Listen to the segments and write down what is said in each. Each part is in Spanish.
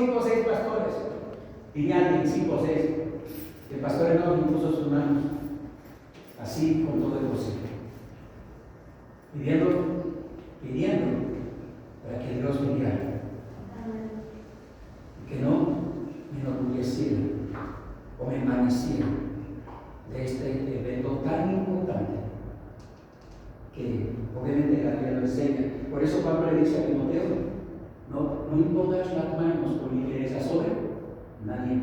5 o 6 pastores. Diría alguien 5 o 6. El pastor no impuso sus manos. Así con todo el posible. Pidiendo para que Dios me guiara. Y que no me enorgulleciera o me envaneciera de este evento tan importante que obviamente la Biblia lo enseña. Por eso Pablo le dice a Timoteo: no impongas las manos con injerencia sobre nadie.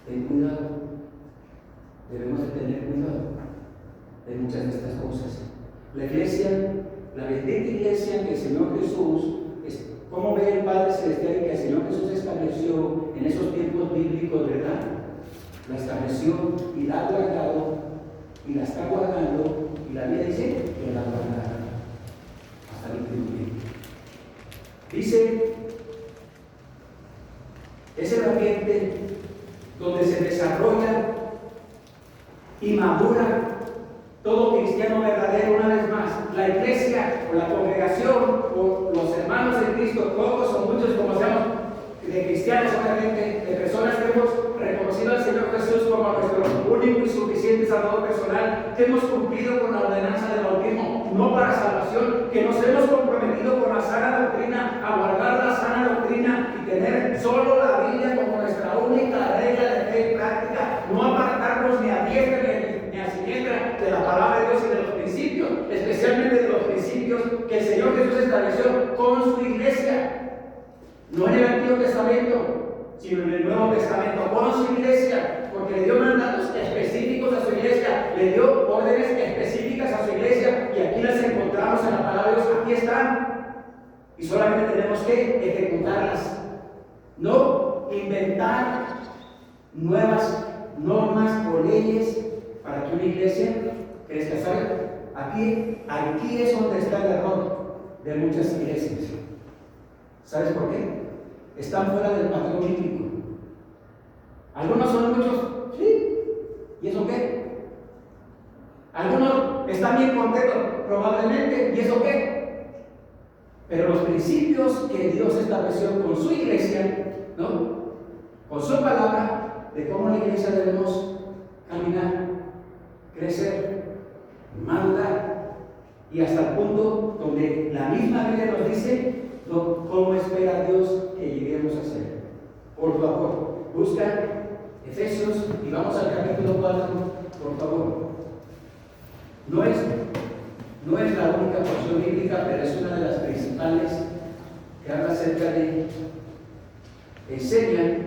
Ten cuidado. Debemos de tener cuidado de muchas de estas cosas. La iglesia, la bendita iglesia que el Señor Jesús, ¿cómo ve el Padre Celestial que el Señor Jesús estableció en esos tiempos bíblicos, verdad? La estableció y la ha guardado y la está guardando, y la Biblia dice que la guardará hasta el último tiempo. Dice, es el ambiente donde se desarrolla y madura todo cristiano verdadero. Una vez más, la iglesia o la congregación o los hermanos de Cristo, pocos o muchos como seamos, de cristianos obviamente, de personas que hemos reconocido al Señor Jesús como nuestro único y suficiente Salvador personal, que hemos cumplido con la ordenanza del bautismo, no para salvación, que nos hemos comprometido con la sana doctrina, a guardar la sana doctrina y tener solo la Biblia como nuestra única regla de fe y práctica, no apartarnos ni a diestra ni a siniestra de la palabra de Dios y de los principios, especialmente de los principios que el Señor Jesús estableció con su iglesia. No en el Antiguo Testamento, sino en el Nuevo Testamento, con su iglesia, porque le dio mandatos específicos a su iglesia, le dio órdenes específicas a su iglesia, y aquí las encontramos en la palabra de Dios. Aquí están, y solamente tenemos que ejecutarlas, no inventar nuevas normas o leyes para que una iglesia crezca. ¿Saben? Aquí es donde está el error de muchas iglesias. ¿Sabes por qué? Están fuera del patrón bíblico. Algunos son muchos, sí, ¿y eso qué? Algunos están bien contentos, probablemente, ¿y eso qué? Pero los principios que Dios estableció con su iglesia, ¿no? Con su palabra, de cómo la iglesia debemos caminar, crecer, madurar, y hasta el punto donde la misma Biblia nos dice cómo espera Dios que lleguemos a ser. Por favor, busca Efesios y vamos al capítulo 4, por favor. No es la única porción bíblica, pero es una de las principales que habla acerca de, enseña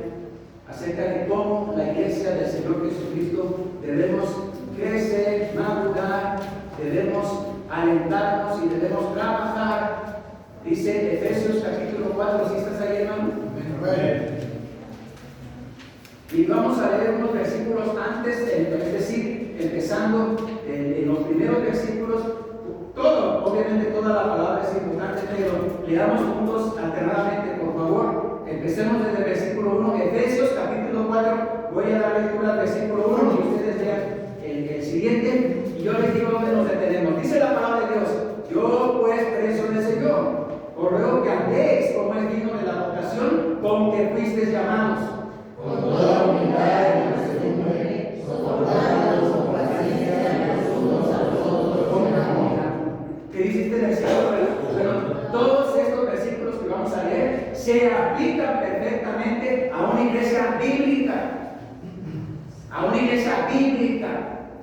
acerca de cómo la iglesia del Señor Jesucristo debemos crecer, madurar, debemos alentarnos y debemos trabajar. Dice Efesios capítulo 4, ¿sí estás ahí, hermano? Amén. Y vamos a leer unos versículos antes, es decir, empezando en los primeros versículos. Obviamente toda la palabra es importante, pero leamos juntos alternadamente, por favor. Empecemos desde el versículo 1, Efesios capítulo 4. Voy a dar lectura al versículo 1 y ustedes lean el siguiente, y yo les digo dónde nos detenemos. Dice la palabra de Dios: yo pues preso en el Señor, os ruego que andéis como es digno de la vocación con que fuisteis llamados, con toda humildad y mansedumbre, soportándoos con paciencia los unos a los otros con amor. ¿Qué dice este versículo? Bueno, todos estos versículos que vamos a leer se aplican perfectamente a una iglesia bíblica. A una iglesia bíblica.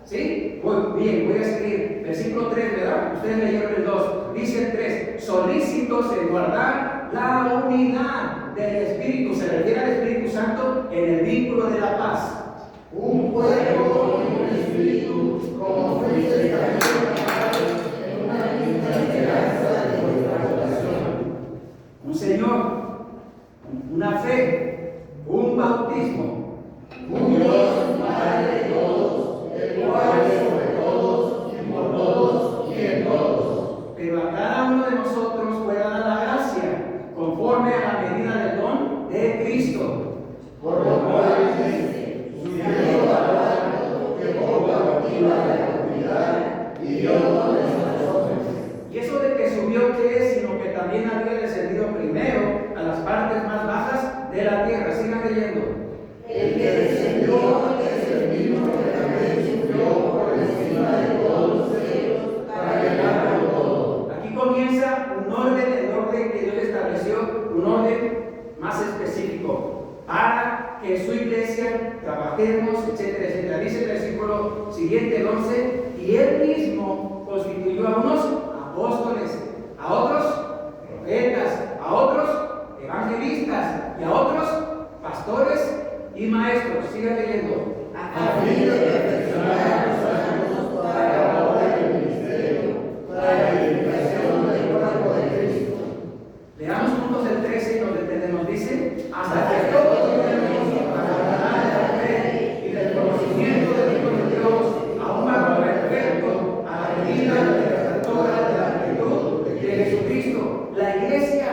¿Sí? Muy bien, voy a seguir. Versículo 3, ¿verdad? Ustedes leyeron el 2. Dice el 3: solícitos en guardar la unidad del Espíritu. Se refiere al Espíritu Santo en el vínculo de la paz. Un cuerpo y un espíritu, como fuiste también llamados en una misma esperanza de vuestra vocación. Un Señor, una fe, un bautismo, un Dios Padre de todos, el cual es sobre todos y por todos y en todos. Pero a cada uno de nosotros fue dada la gracia, conforme a la medida del don de Cristo. Por lo cual dice: subió barato que poco cautiva de la comunidad y dio dones a los hombres. Y eso de que subió, ¿qué es? Sino que también había descendido primero a las partes más bajas de la tierra. Sigan leyendo. El que descendió es el mismo que también subió por encima de todos los cielos para llenarlo todo. Aquí comienza un orden, el orden que Dios estableció, un orden más específico para que en su iglesia trabajemos, etcétera, etcétera. Dice el versículo siguiente, el 11, y él mismo constituyó a unos apóstoles, a otros profetas, a otros evangelistas y a otros pastores y maestros. Sigan leyendo. A fin de perfeccionar a los santos para la obra del ministerio, para la edificación del cuerpo de Cristo. Leamos juntos el 13 y nos detenemos. Dice, hasta que todos lleguemos a la verdad de la fe y del conocimiento del Hijo de Dios, a un varón perfecto, a la medida de la estatura de la plenitud de Jesucristo. La iglesia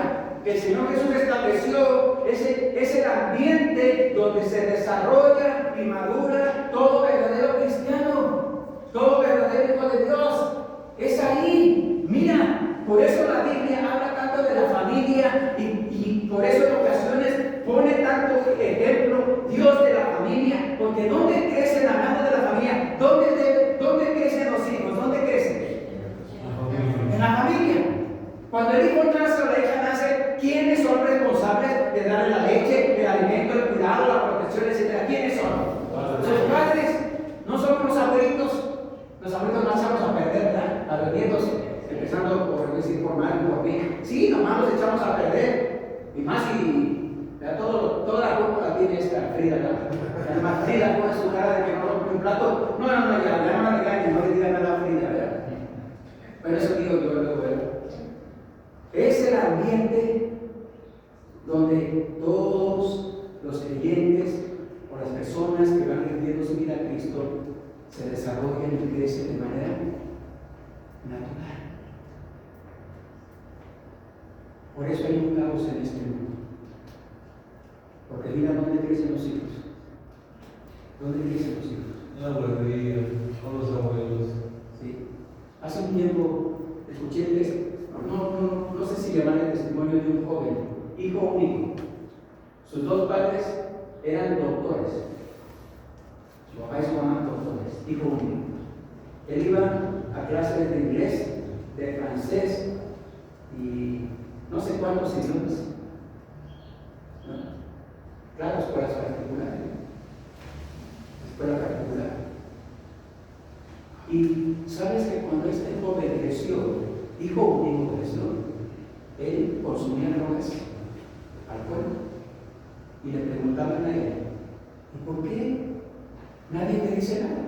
que el Señor Jesús estableció es el ambiente donde se desarrolla y madura todo verdadero cristiano, todo verdadero hijo de Dios. Es ahí. Mira, por eso la Biblia habla tanto de la familia y por eso en ocasiones pone tanto ejemplo Dios de la familia, porque ¿dónde crecen hablando de la familia? ¿Dónde crecen los hijos? ¿Dónde crecen? En la familia. Cuando el hijo nace o la hija nace, ¿quiénes son responsables de darle la leche, el alimento, el cuidado, la protección, etcétera? ¿Quiénes son? Los padres. No son los abuelitos. Los abuelitos no echamos a perder, ¿verdad? A los nietos, empezando por decir por mal y por mí. Sí, nomás los echamos a perder. Y más si toda la culpa la tiene esta Frida, ¿verdad? Además, Frida pone su cara de que no rompe un plato. No, ya no la regañen, no le digan nada a Frida, ¿verdad? Pero eso digo yo luego, ¿verdad? Es el ambiente donde todos los creyentes o las personas que van rindiendo su vida a Cristo se desarrollan y crecen de manera natural. Por eso hay un caos en este mundo. Porque mira dónde crecen los hijos. ¿Dónde crecen los hijos? En la guardería, con los abuelos. ¿Sí? Hace un tiempo escuché no sé si llamar el testimonio de un joven, hijo único. Sus dos padres eran doctores. Su papá y su mamá doctores, hijo único. Él iba a clases de inglés, de francés y no sé cuántos idiomas. ¿No? Claro, escuelas particulares. Escuela particular. Y sabes que cuando este joven creció, hijo único creció, él consumía drogas, alcohol, y le preguntaban a él, ¿y por qué nadie te dice nada?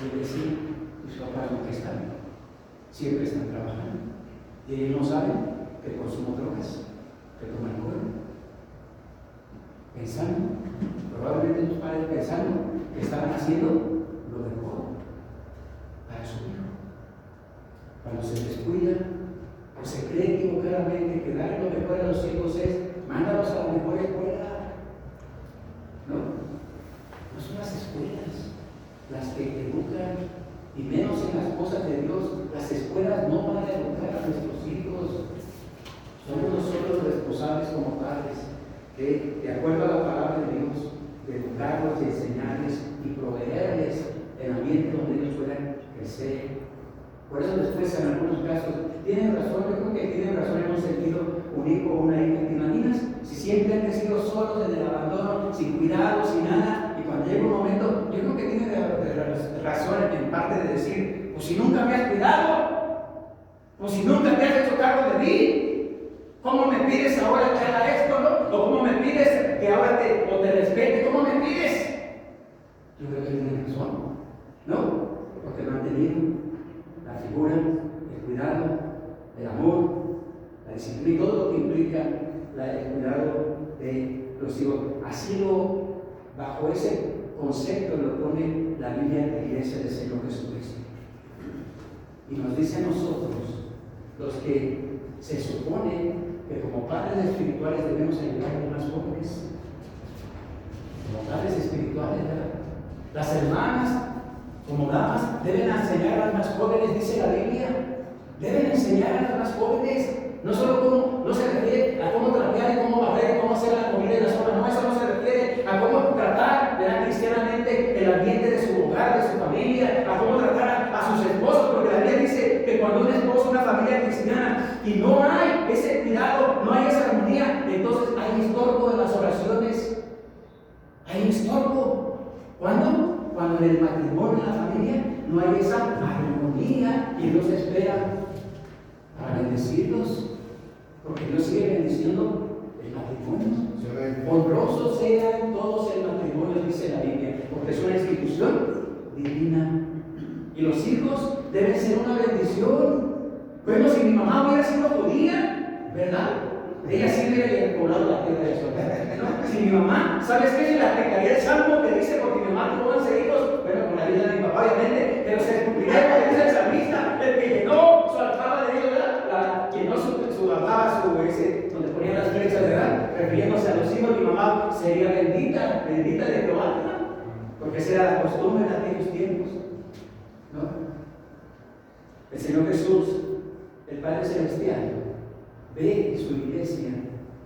Y él decía, sus papás no están, siempre están trabajando, y ellos no saben que consumo drogas, que tomo alcohol. Pensando, probablemente sus padres pensando que estaban haciendo lo mejor para su hijo. Cuando se descuida o se cree equivocadamente que darle lo mejor a los hijos es mándalos a la mejor escuela. No son las escuelas las que educan, y menos en las cosas de Dios. Las escuelas no van a educar a nuestros hijos. Somos nosotros los responsables como padres de acuerdo a la palabra de Dios, de educarlos y enseñarles y proveerles el ambiente donde ellos puedan crecer. Por eso después en algunos casos tienen razón, yo creo que tienen razón en un sentido, un hijo o una hija. ¿Te imaginas? Si siempre han crecido solos en el abandono, sin cuidado, sin nada, y cuando llega un momento, yo creo que tienen razón en parte de decir, pues si nunca me has cuidado, pues si nunca te has hecho cargo de mí, ¿cómo me pides ahora que haga esto, no? ¿O cómo me pides que ahora te respete? ¿Cómo me pides? Yo creo que tienen razón, ¿no? Porque no han tenido la figura, el cuidado, el amor, la disciplina y todo lo que implica el cuidado de los hijos. Así bajo ese concepto lo pone la Biblia en la iglesia del Señor Jesucristo. Y nos dice a nosotros, los que se supone que como padres espirituales debemos ayudar a los más jóvenes, como padres espirituales, ¿verdad? Las hermanas, como damas, deben enseñar a las más jóvenes, dice la Biblia. Deben enseñar a las más jóvenes, no solo cómo, no se refiere a cómo trapear y cómo barrer, cómo hacer el ambiente de su hogar, de su familia, a cómo tratar a sus esposos, porque la Biblia dice que cuando un esposo, una familia cristiana, y no hay ese cuidado, no hay esa armonía, entonces hay estorbo en las oraciones. Hay estorbo. ¿Cuándo? Cuando en el matrimonio, en la familia, no hay esa armonía y Dios espera para bendecirlos, porque Dios sigue bendiciendo el matrimonio. Honrosos sean todos el matrimonio, dice la Biblia, porque es una institución divina. Y los hijos deben ser una bendición. Bueno, si mi mamá hubiera sido judía, ¿verdad? Ella sí hubiera poblado la tierra de Israel. Si mi mamá, ¿sabes qué? Si la aplicaría el salmo que dice, porque mi mamá tuvo 11 hijos, bueno, con la vida de mi papá, obviamente, pero se cumpliría lo que dice el salmista, el que llenó su alcaba de Dios, ¿verdad? Llenó su alcaba, donde ponía las flechas, ¿verdad? Refiriéndose a los hijos, mi mamá sería bendita, bendita de Jehová, ¿no? Porque esa era la costumbre en aquellos tiempos, ¿no? El Señor Jesús, el Padre Celestial, ve su iglesia,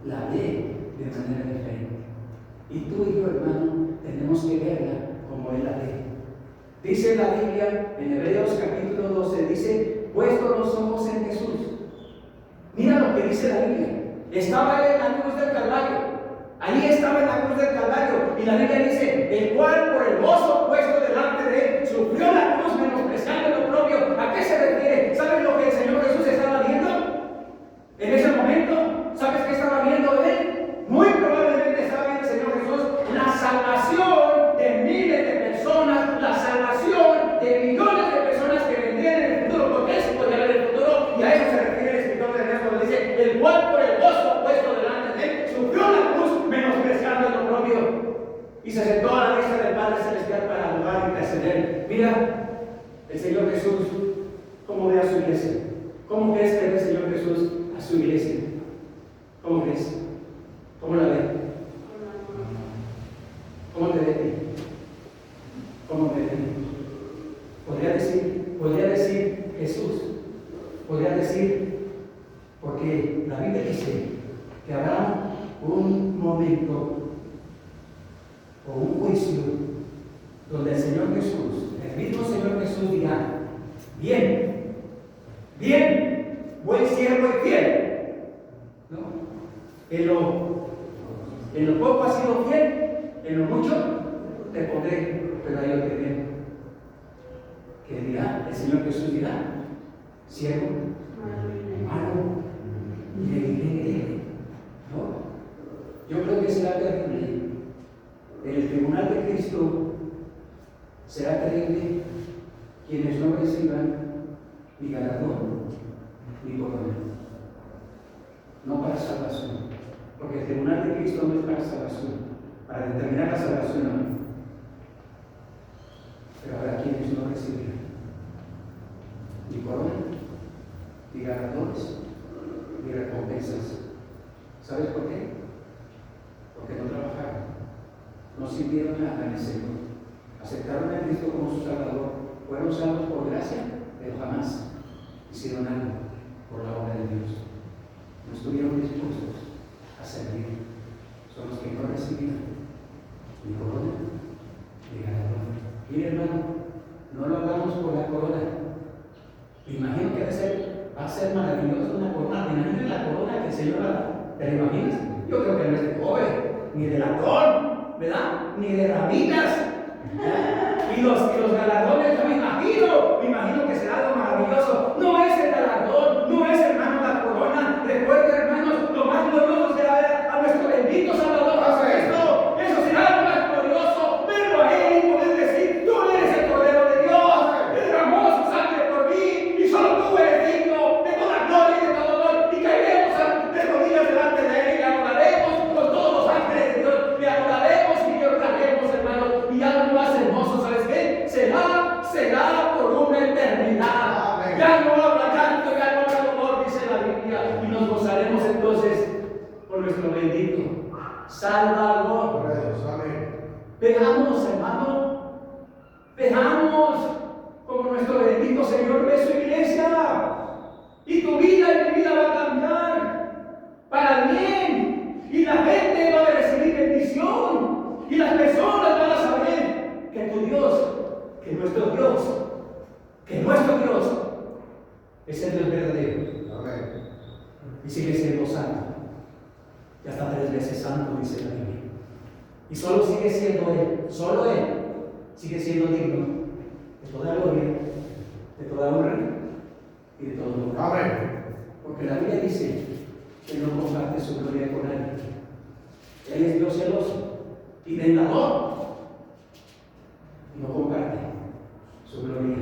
la ve de manera diferente. Y tú y yo, hermano, tenemos que verla como Él la ve. Dice la Biblia en Hebreos capítulo 12, dice, puestos los ojos en Jesús. Mira lo que dice la Biblia. Estaba Él en la cruz del Calvario. Ahí estaba en la cruz del Calvario. Y la Biblia dice, el cual por el gozo puesto delante de Él, sufrió la cruz menospreciando lo propio. ¿A qué se refiere? ¿Sabes lo que el Señor Jesús estaba viendo? En ese momento, ¿sabes qué estaba viendo Él? Muy probablemente estaba viendo el Señor Jesús la salvación de miles de personas, la salvación de millones de personas que vendrían en el futuro, porque Él se podía ver el futuro, y a eso se refiere el escritor de Hebreos cuando dice, el cual por el gozo puesto delante de Él, sufrió la cruz menospreciando lo propio, y se sentó a la diestra del Padre Celestial para adorar y interceder. Mira, el Señor Jesús, ¿cómo ve a su iglesia? ¿Cómo crees que ve el Señor Jesús a su iglesia? ¿Cómo crees? ¿Cómo la ve? ¿Cómo te ve a ti? ¿Cómo te ve a ti? Podría decir Jesús, podría decir, porque la Biblia dice que habrá un momento o un juicio donde el Señor Jesús, el mismo Señor Jesús dirá, bien, bien, buen siervo y fiel, ¿no? En lo poco has sido fiel, en lo mucho te pondré, pero hay otro bien. Que dirá, el Señor Jesús dirá, siervo, malo, y le diré, ¿no? Yo creo que será terrible. En el tribunal de Cristo será terrible quienes no reciban ni galardón ni corona. No para salvación, porque el tribunal de Cristo no es para salvación, para determinar la salvación no. Pero habrá quienes no recibirán ni corona, ni galardones, ni recompensas. ¿Sabes por qué? Porque no trabajaron, no sirvieron nada en el Señor, aceptaron a Cristo como su Salvador, fueron salvos por gracia, pero jamás hicieron algo por la obra de Dios. No estuvieron dispuestos a servir. Son los que no recibieron ni corona ni galardón. Mire, hermano, no lo hagamos por la corona. Me imagino que va a ser maravilloso una corona. ¿Te imaginas la corona que el Señor va a dar? ¿Te la imaginas? Yo creo que no es de cobre, ni de latón, ¿verdad? Ni de ramitas. Y los galardones, yo me imagino que será algo maravilloso. No es el galardón, no es, hermano, la corona. Recuerda, hermanos, lo más glorioso será ver a nuestro bendito Salvador Jesucristo. Eso será lo más glorioso, verlo a Él y poder decir, tú eres el Cordero de Dios, Él derramó su sangre por mí, y solo tú eres digno de toda gloria y de todo honor. Y caeremos de rodillas delante de Él y le adoraremos con todos los ángeles de Dios. Le adoraremos y le honraremos, hermanos. Y algo más hermoso, ¿sabes qué? Será por una eternidad. Amén. Ya no habrá llanto, ya no habrá dolor, dice la Biblia. Y nos gozaremos entonces por nuestro bendito Salvador. Amén. Veamos, hermano, veamos como nuestro bendito Señor ve su iglesia. Y tu vida y mi vida va a cambiar para el bien. Y la gente va a recibir bendición. Y las personas van a saber que tu que nuestro Dios es el Dios verdadero. Amén. Y sigue siendo santo. Y hasta 3 veces santo, dice la Biblia. Y solo sigue siendo Él, solo Él sigue siendo digno de toda gloria, de toda honra y de todo honor. Amén. Porque la Biblia dice que no comparte su gloria con nadie. Él es Dios celoso y vengador. Y no comparte su gloria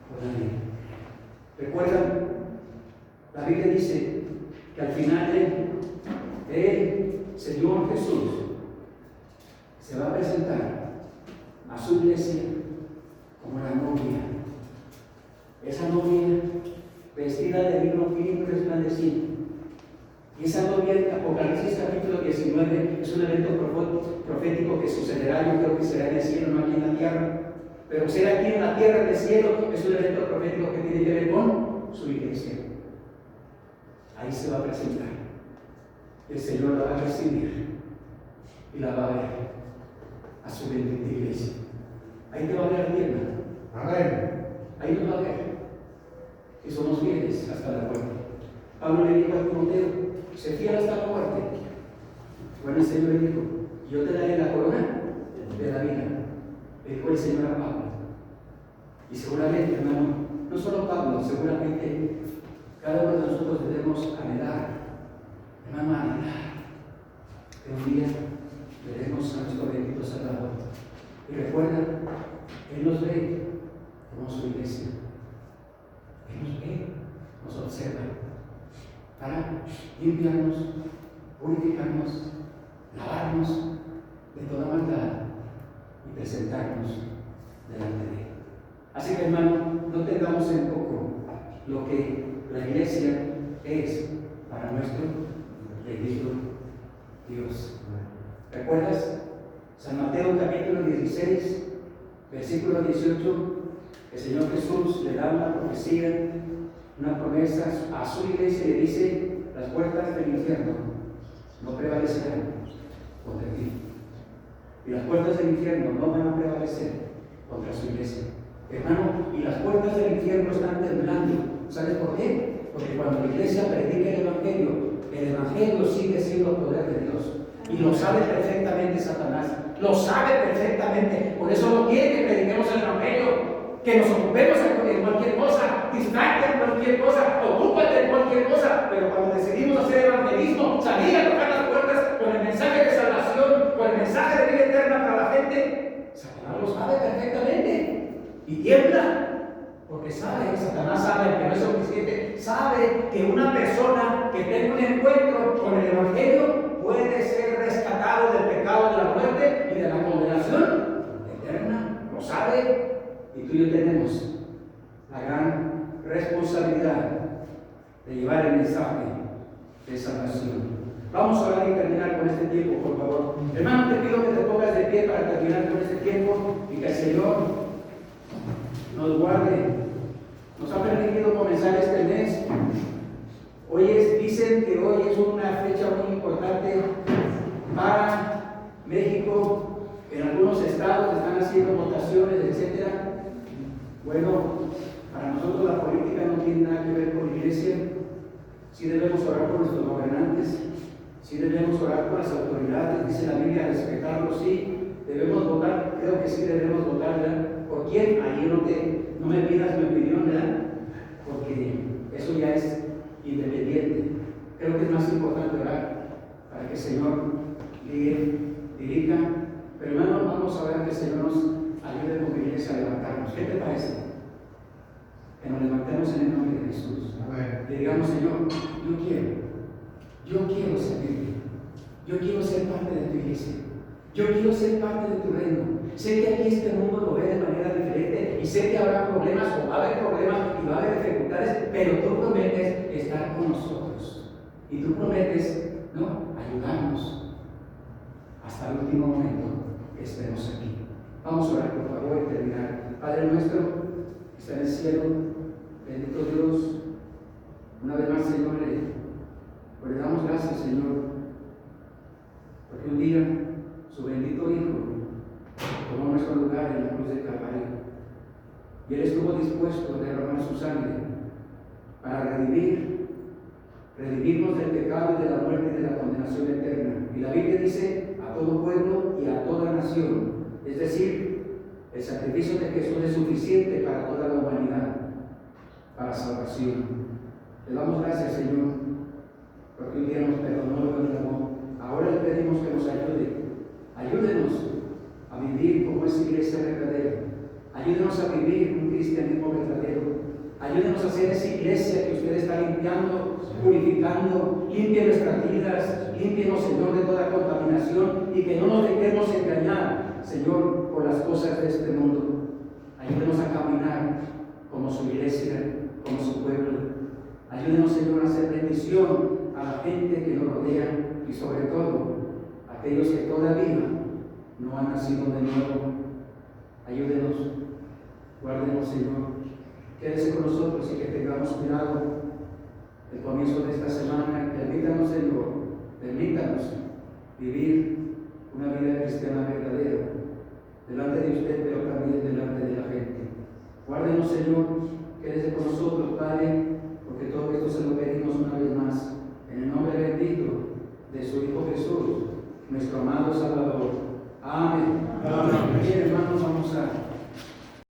con nadie. ¿Recuerdan? La Biblia dice que al final Él, Señor Jesús, se va a presentar a su iglesia como la novia. Esa novia vestida de lino fino y resplandeciente. Y esa novia, Apocalipsis capítulo 19, es un evento profético que sucederá, yo creo que será en el cielo, no aquí en la tierra. Pero será aquí en la tierra, en el cielo, es un evento profético que tiene que ver con su iglesia. Ahí se va a presentar. El Señor la va a recibir y la va a ver a su bendita iglesia. Ahí te va a ver a ti, hermano. Amén. Ahí nos va a ver. Y somos fieles hasta la muerte. Pablo le dijo a Timoteo: sé fiel hasta la muerte. Bueno, el Señor le dijo: yo te daré la corona de la vida. Le dijo el Señor a Pablo. Y seguramente, hermano, no solo Pablo, seguramente cada uno de nosotros debemos anhelar, hermano, anhelar que un día veremos a nuestro bendito Salvador. Y recuerda, Él nos ve como su iglesia. Él nos ve, nos observa, para limpiarnos, purificarnos, lavarnos de toda maldad y presentarnos delante de Él. Así que, hermano, no tengamos en poco lo que la iglesia es para nuestro bendito Dios. ¿Recuerdas? San Mateo capítulo 16, versículo 18, el Señor Jesús le da una profecía, una promesa a su iglesia y le dice: las puertas del infierno no prevalecerán contra ti. Y las puertas del infierno no van a prevalecer contra su iglesia. Hermano, y las puertas del infierno están temblando. ¿Sabes por qué? Porque cuando la iglesia predica el Evangelio sigue siendo poder de Dios. Y lo sabe perfectamente Satanás. Lo sabe perfectamente. Por eso no quiere que prediquemos el Evangelio. Que nos ocupemos en cualquier cosa. Distracte en cualquier cosa. Ocúpate en cualquier cosa. Pero cuando decidimos hacer evangelismo, salir a tocar las puertas con el mensaje de salvación, con el mensaje de vida eterna para la gente, Satanás lo sabe perfectamente. Y tiembla. Porque sabe, Satanás sabe que no es suficiente, sabe que una persona que tenga un encuentro con el Evangelio puede ser rescatado del pecado de la muerte y de la condenación eterna. Lo sabe, y tú y yo tenemos la gran responsabilidad de llevar el mensaje de salvación. Vamos a orar y terminar con este tiempo, por favor. Hermano, te pido que te pongas de pie para terminar con este tiempo y que el Señor nos guarde. Nos ha permitido comenzar este mes. Dicen que hoy es una fecha muy importante para México. En algunos estados están haciendo votaciones, etc. Bueno, para nosotros la política no tiene nada que ver con la iglesia. Sí debemos orar por nuestros gobernantes, sí debemos orar por las autoridades, dice la Biblia, respetarlos, sí. Debemos votar, creo que sí debemos votar, ¿verdad? ¿Por quién? Ahí no me pidas mi opinión, ¿verdad? Porque eso ya es independiente. Creo que es más importante orar para que el Señor dirija. Pero hermanos, vamos a ver que el Señor nos ayude como iglesia a levantarnos. ¿Qué te parece? Que nos levantemos en el nombre de Jesús. Le digamos: Señor, yo quiero servirte. Yo quiero ser parte de tu iglesia. Yo quiero ser parte de tu reino. Sé que aquí este mundo lo ve de manera diferente y sé que habrá problemas o va a haber problemas y va a haber dificultades, pero tú prometes estar con nosotros y tú prometes, ayudarnos hasta el último momento que estemos aquí. Vamos a orar, por favor, y terminar. Padre nuestro que está en el cielo, bendito Dios, una vez más, Señor, le damos gracias, Señor, porque un día su bendito Hijo tomó nuestro lugar en la cruz del Calvario y Él estuvo dispuesto a derramar su sangre para redimirnos del pecado y de la muerte y de la condenación eterna. Y la Biblia dice a todo pueblo y a toda nación, es decir, el sacrificio de Jesús es suficiente para toda la humanidad, para salvación. Le damos gracias, Señor, porque un día nos perdonó y nos amó. Ahora le pedimos que nos ayude. Ayúdenos a vivir como es iglesia verdadera. Ayúdenos a vivir un cristianismo verdadero. Ayúdenos a hacer esa iglesia que usted está limpiando, purificando. Limpie nuestras vidas, límpienos, Señor, de toda contaminación y que no nos dejemos engañar, Señor, por las cosas de este mundo. Ayúdenos a caminar como su iglesia, como su pueblo. Ayúdenos, Señor, a hacer bendición a la gente que nos rodea y sobre todo a aquellos que todavía no han nacido de nuevo. Ayúdenos, guárdenos, Señor. Quédese con nosotros y que tengamos cuidado el comienzo de esta semana. Permítanos, Señor, permítanos vivir una vida cristiana verdadera delante de usted, pero también delante de la gente. Guárdenos, Señor, quédese con nosotros, Padre, porque todo esto se lo pedimos una vez más.